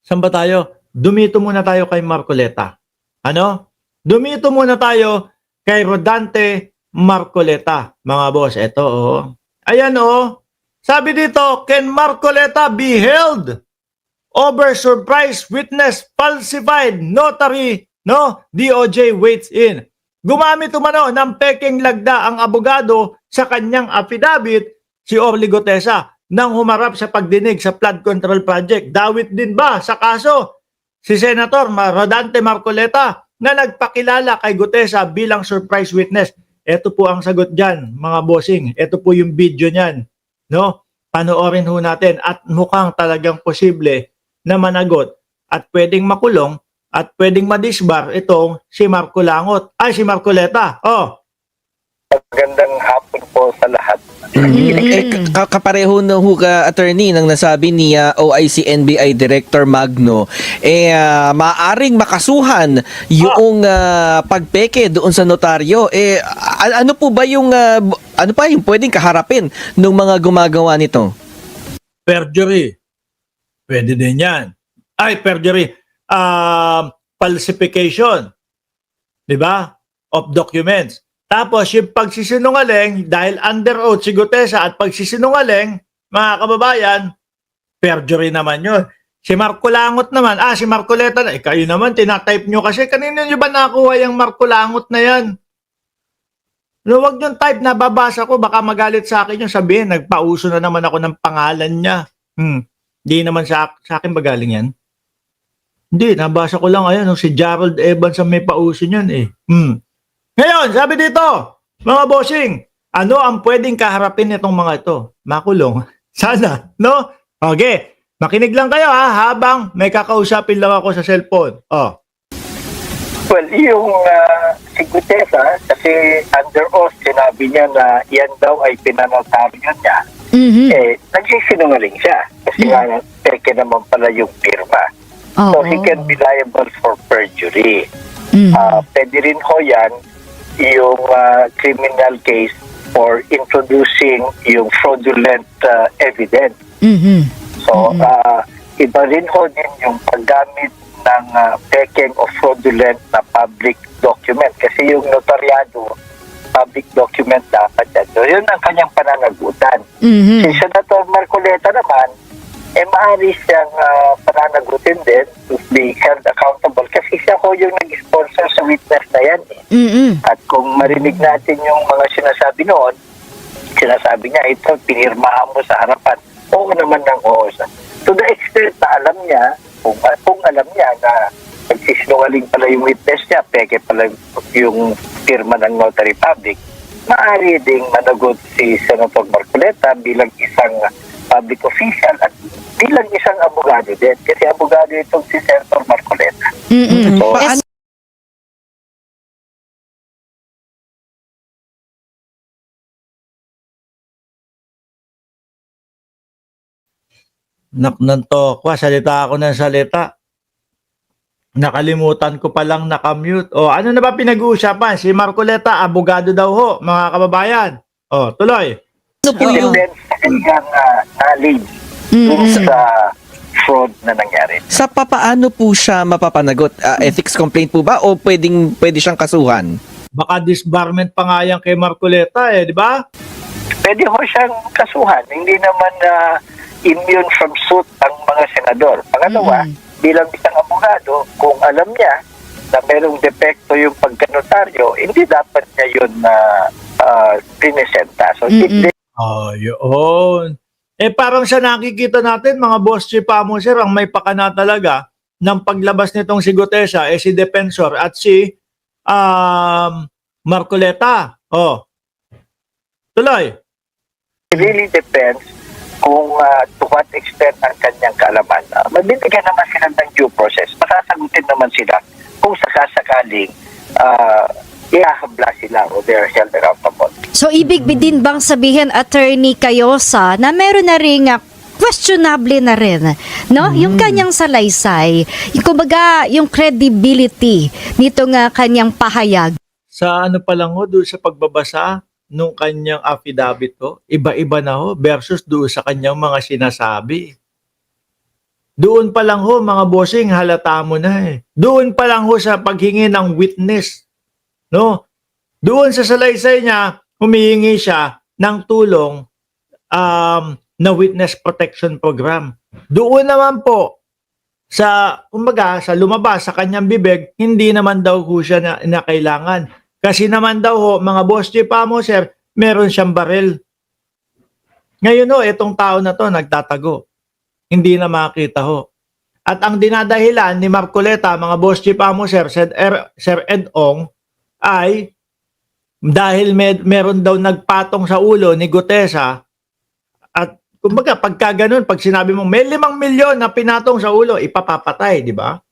Saan ba tayo? Dumito muna tayo kay Marcoleta. Ano? Dumito muna tayo kay Rodante Marcoleta. Mga boss, eto oh. Ayan oh. Sabi dito, can Marcoleta be held over surprise witness falsified notary, no? DOJ waits in. Gumamit umano ng peking lagda ang abogado sa kanyang affidavit si Orly Gutesa nang humarap sa pagdinig sa flood control project. Dawit din ba sa kaso si Senator Rodante Marcoleta na nagpakilala kay Gutesa bilang surprise witness? Ito po ang sagot dyan, mga bossing. Ito po yung video niyan. No? Panoorin ho natin at mukhang talagang posible na managot at pwedeng makulong at pwedeng madisbar itong si si Marcoleta. Oh. Magandang hapon po sa lahat. Kapareho na ho ka, attorney, nang nasabi ni OIC NBI Director Magno, maaring makasuhan yung pagpeke doon sa notaryo. Ano po ba yung yung pwedeng kaharapin ng mga gumagawa nito? Perjury. Pwede din yan. Perjury. Falsification. Diba? Of documents. Tapos yung pagsisinungaling, dahil under oath si Gutesa at pagsisinungaling, mga kababayan, perjury naman yun. Si Marcolangot naman, si Marcoleta na, kayo naman, tinatype nyo kasi, kanina nyo ba nakuha yung Marcolangot na yan? No, wag yung type, nababasa ko, baka magalit sa akin yung sabihin, nagpauso na naman ako ng pangalan niya. Hindi naman sa akin magaling yan. Hindi, nabasa ko lang, ayan, si Gerald Evans ang may pauso niyan eh. Ngayon, sabi dito, mga bossing, ano ang pwedeng kaharapin nitong mga ito? Makulong. Sana, no? Okay, makinig lang kayo habang may kakausapin lang ako sa cellphone. Oh. Well, yung si Gutesa, kasi under oath, sinabi niya na yan daw ay pinanotaryo niya. Nagsisinungaling siya. Kasi nga, peke naman pala yung firma. So, he can be liable for perjury. Pwede rin ho yan yung criminal case for introducing yung fraudulent evidence. So, iba rin ho din yung paggamit ng pekeng o fraudulent na public document. Kasi yung notaryado, public document dapat yan. So, yun ang kanyang pananagutan. Si Senator Marcoleta naman, maaari siyang pananagutin din to be held accountable kasi siya ho yung nag-sponsor sa witness na yan. At kung marinig natin yung mga sinasabi noon, sinasabi niya, ito, pinirmahan mo sa harapan. Oo naman ng oo. To the extent na alam niya, kung alam niya na nagsisinungaling pala yung witness niya, peke pala yung firma ng notary public, maaari ding managot si Senator Marcoleta bilang isang public official at bilang isang abogado din. Kasi abogado itong si Senator Marcoleta. So, Nantok, salita ako ng salita. Nakalimutan ko palang nakamute. Ano na ba pinag-uusapan? Si Marcoleta, abogado daw ho, mga kababayan. Tuloy. Ano po yung sa kanyang knowledge sa fraud na nangyari. sa papaano po siya mapapanagot? Ethics complaint po ba o pwede siyang kasuhan? Baka disbarment pa nga yan kay Marcoleta di ba? Pwede ho siyang kasuhan. Hindi naman immune from suit ang mga senador. Pangalawa, bilang isang abogado, kung alam niya na merong depekto yung pagkanotaryo, hindi dapat niya yun na pinesenta. So, hindi. Yun. Parang sa nakikita natin, mga boss chief mo, sir, ang may pakana talaga ng paglabas nitong si Gutesa, si Defensor at si Marcoleta. Tuloy. It really depends kung to what extent ang kanyang kaalaman. Magbibigyan naman sila ng due process. Masasagutin naman sila kung sakasakaling ihahabla sila o they're held accountable. So, ibig din bang sabihin, Attorney Cayosa, na meron na rin questionable na rin, no? Yung kanyang salaysay, kumbaga, yung credibility nito nga kanyang pahayag. Sa ano pa lang doon sa pagbabasa nung kanyang affidavit iba-iba na versus doon sa kanyang mga sinasabi. Doon pa lang ho, mga bossing, halata mo na eh. Doon pa lang ho sa paghingi ng witness. No? Doon sa salaysay niya, humihingi siya ng tulong na witness protection program. Doon naman po, kumbaga, sa lumabas sa kanyang bibig, hindi naman daw ho siya na kailangan. Kasi naman daw ho, mga boss chief mo, sir, meron siyang baril. Ngayon ho, itong tao na to nagtatago. Hindi na makita ho. At ang dinadahilan ni Marcoleta, mga boss chief mo, sir, Sir Ed Ong, ay dahil meron daw nagpatong sa ulo ni Gutesa at kumbaga pagka ganun, pag sinabi mo may 5 milyon na pinatong sa ulo, ipapapatay, di ba?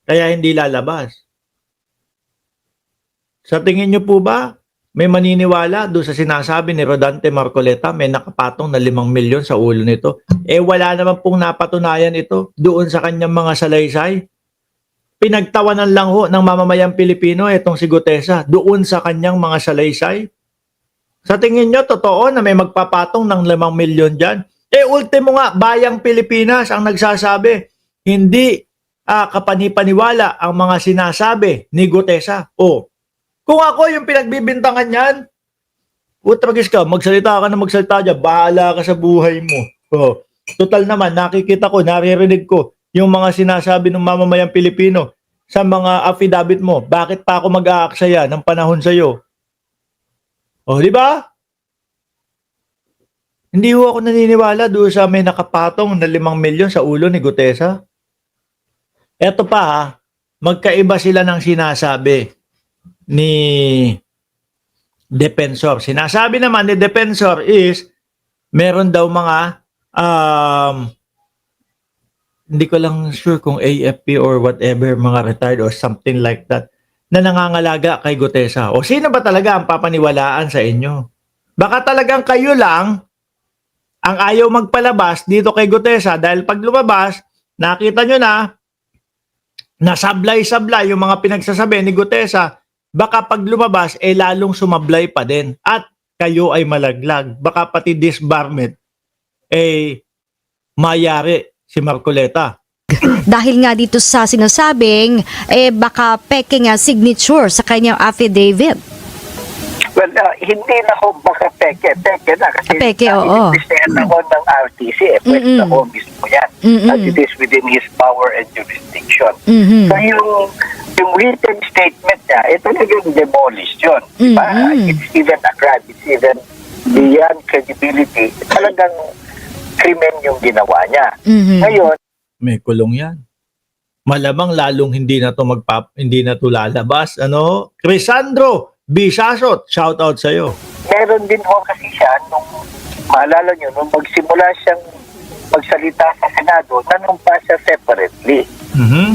Kaya hindi lalabas. Sa tingin nyo po ba, may maniniwala doon sa sinasabi ni Rodante Marcoleta, may nakapatong na 5 milyon sa ulo nito? Wala naman pong napatunayan ito doon sa kanyang mga salaysay. Pinagtawanan lang ho ng mamamayang Pilipino itong si Gutesa doon sa kanyang mga salaysay. Sa tingin nyo, totoo na may magpapatong ng 5 milyon dyan? Ultimo nga, bayang Pilipinas ang nagsasabi, hindi kapanipaniwala ang mga sinasabi ni Gutesa. Kung ako yung pinagbibintangan yan, utragis ka, magsalita ka na magsalita dyan, bahala ka sa buhay mo. Total naman, nakikita ko, naririnig ko yung mga sinasabi ng mamamayang Pilipino sa mga affidavit mo. Bakit pa ako mag-aaksaya ng panahon sa'yo? Di ba? Hindi ho ako naniniwala doon sa may nakapatong na 5 milyon sa ulo ni Gutesa. Eto pa magkaiba sila ng sinasabi ni Defensor. Sinasabi naman ni Defensor is meron daw mga hindi ko lang sure kung AFP or whatever, mga retired or something like that, na nangangalaga kay Gutesa. Sino ba talaga ang papaniwalaan sa inyo? Baka talagang kayo lang ang ayaw magpalabas dito kay Gutesa dahil pag lumabas, nakita nyo na sablay-sablay yung mga pinagsasabi ni Gutesa, baka pag lumabas, lalong sumablay pa din. At kayo ay malaglag. Baka pati disbarment, mayari si Marcoleta. Dahil nga dito sa sinasabing, baka peke nga signature sa kanyang affidavit. Well, hindi na ho baka peke. Peke na. Kasi Peke, oo. Inimbestigahan ako ng RTC. Pwede na ho mismo yan. At it is within his power and jurisdiction. So yung written statement niya, talagang demolished yun. Diba? It's even a crime. It's even beyond credibility. Talagang krimen yung ginawa niya. Ngayon, may kulong yan. Malamang lalong hindi na to lalabas. Crisandro Bisasot, shout out sa iyo. meron din ho kasi siya nung maalala nyo, nung magsimula siyang magsalita sa Senado, nanumpa siya separately.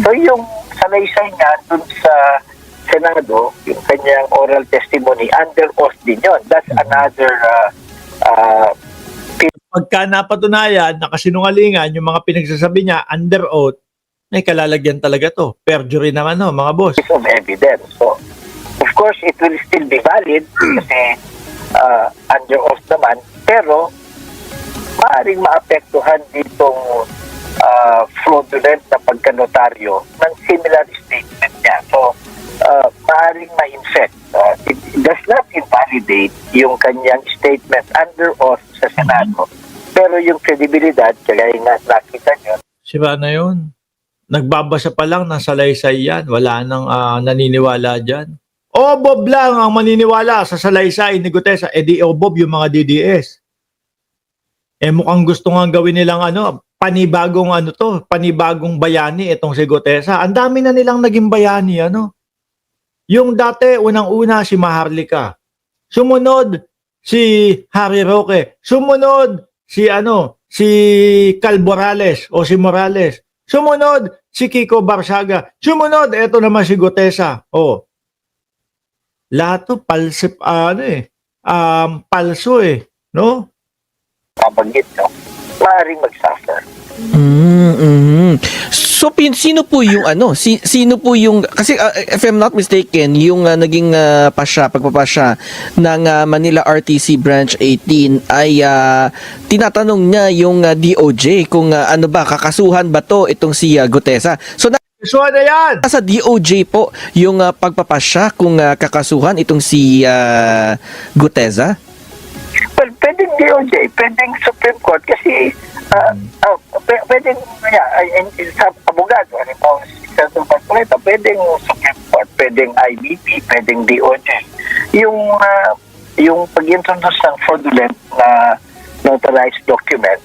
So yung salaysay niya dun sa Senado, yung kanyang oral testimony, under oath din yun. That's another Pagka napatunayan, nakasinungalingan, yung mga pinagsasabi niya, under oath, may kalalagyan talaga to. Perjury naman mga boss. piece of evidence. So, of course, it will still be valid kasi under oath naman, pero maaaring maapektuhan ditong fraudulent na pagkanotaryo ng similar statement niya. So, maaaring ma-infect. It does not invalidate yung kanyang statement under oath sa Senado. Pero yung credibility, kaya nga nakita nyo. Sira na yun. Nagbabasa pa lang ng salaysay yan. Wala nang naniniwala dyan. Bob lang ang maniniwala sa salaysay ni Gutesa. Di Bob yung mga DDS. Mukhang gusto nga gawin nilang panibagong bayani itong si Gutesa. Ang dami na nilang naging bayani, Yung dati, unang-una si Maharlika. Sumunod si Harry Roque. Sumunod si Cal Morales o si Morales. Sumunod si Kiko Barsaga. Sumunod, eto naman si Gutesa. Lahat to palso no? Mabanggit, no? Maaaring mag-suffer. So sino po yung sino po yung kasi if I'm not mistaken yung naging pagpapasya ng Manila RTC branch 18 ay tinatanong niya yung DOJ kung ano ba kakasuhan ba to itong si Gutesa. So So ano yan? sa DOJ po yung pagpapasya kung kakasuhan itong si Gutesa. Well, pwedeng DOJ, pwedeng Supreme Court kasi pwedeng sa abogado, si Senator Marcoleta, pwedeng Supreme Court, pwedeng IBP, pwedeng DOJ. Yung pag-introduce ng fraudulent na notarized document.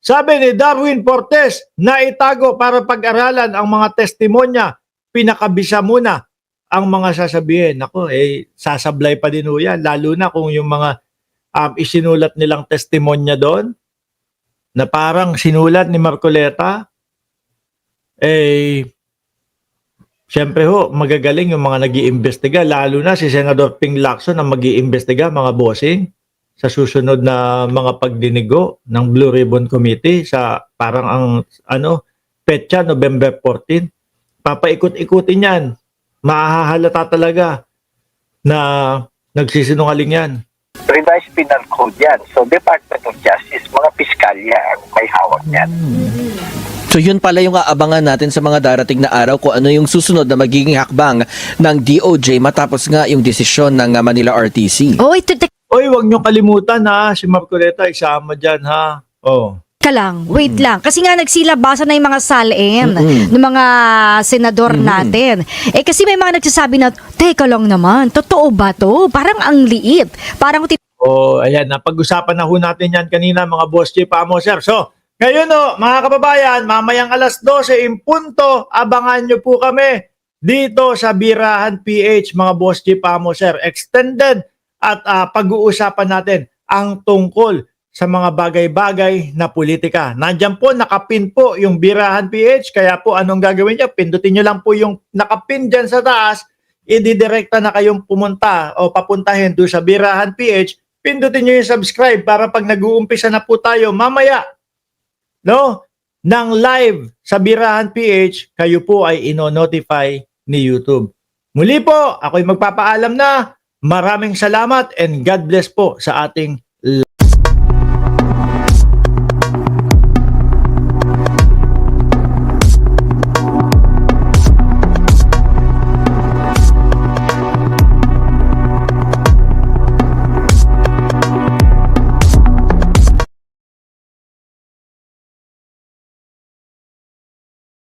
Sabi ni Darwin Portes na itago para pag-aralan ang mga testimonya, pinakabisa muna ang mga sasabihin. Ako, sasablay pa din ho yan, lalo na kung yung mga isinulat nilang testimonya doon, na parang sinulat ni Marcoleta, siyempre ho, magagaling yung mga nag-iimbestiga, lalo na si Senador Ping Lacson ang mag-iimbestiga, mga bossing, sa susunod na mga pagdinigo ng Blue Ribbon Committee sa parang ang petsa November 14. Papaikot-ikutin yan. Mahahalata talaga na nagsisinungaling yan. Revised Penal Code yan. So, Department of Justice, mga piskalya ang may hawak yan. So yun pala yung aabangan natin sa mga darating na araw kung ano yung susunod na magiging hakbang ng DOJ matapos nga yung desisyon ng Manila RTC. Oh, ito, Oy, wag niyo kalimutan ha, si Marcoleta isama dyan ha. Oh. ka lang, wait lang. Kasi nga nagsilabasan na yung mga salin ng mga senador natin. Kasi may mga nagsasabi na, teka lang naman, totoo ba to? Parang ang liit. Parang Ayan, napag-usapan na ho natin yan kanina mga boss chief amo sir. So, ngayon mga kababayan, mamayang alas 12 in punto, abangan nyo po kami dito sa Birahan PH mga boss chief amo sir. Extended at pag-uusapan natin ang tungkol sa mga bagay-bagay na politika. Nandiyan po, nakapin po yung Birahan PH, kaya po anong gagawin niyo? Pindutin nyo lang po yung nakapin dyan sa taas, ididirekta na kayong pumunta o papuntahin doon sa Birahan PH, pindutin nyo yung subscribe para pag nag-uumpisa na po tayo mamaya, ng live sa Birahan PH, kayo po ay ino-notify ni YouTube. Muli po, ako'y magpapaalam na. Maraming salamat and God bless po sa ating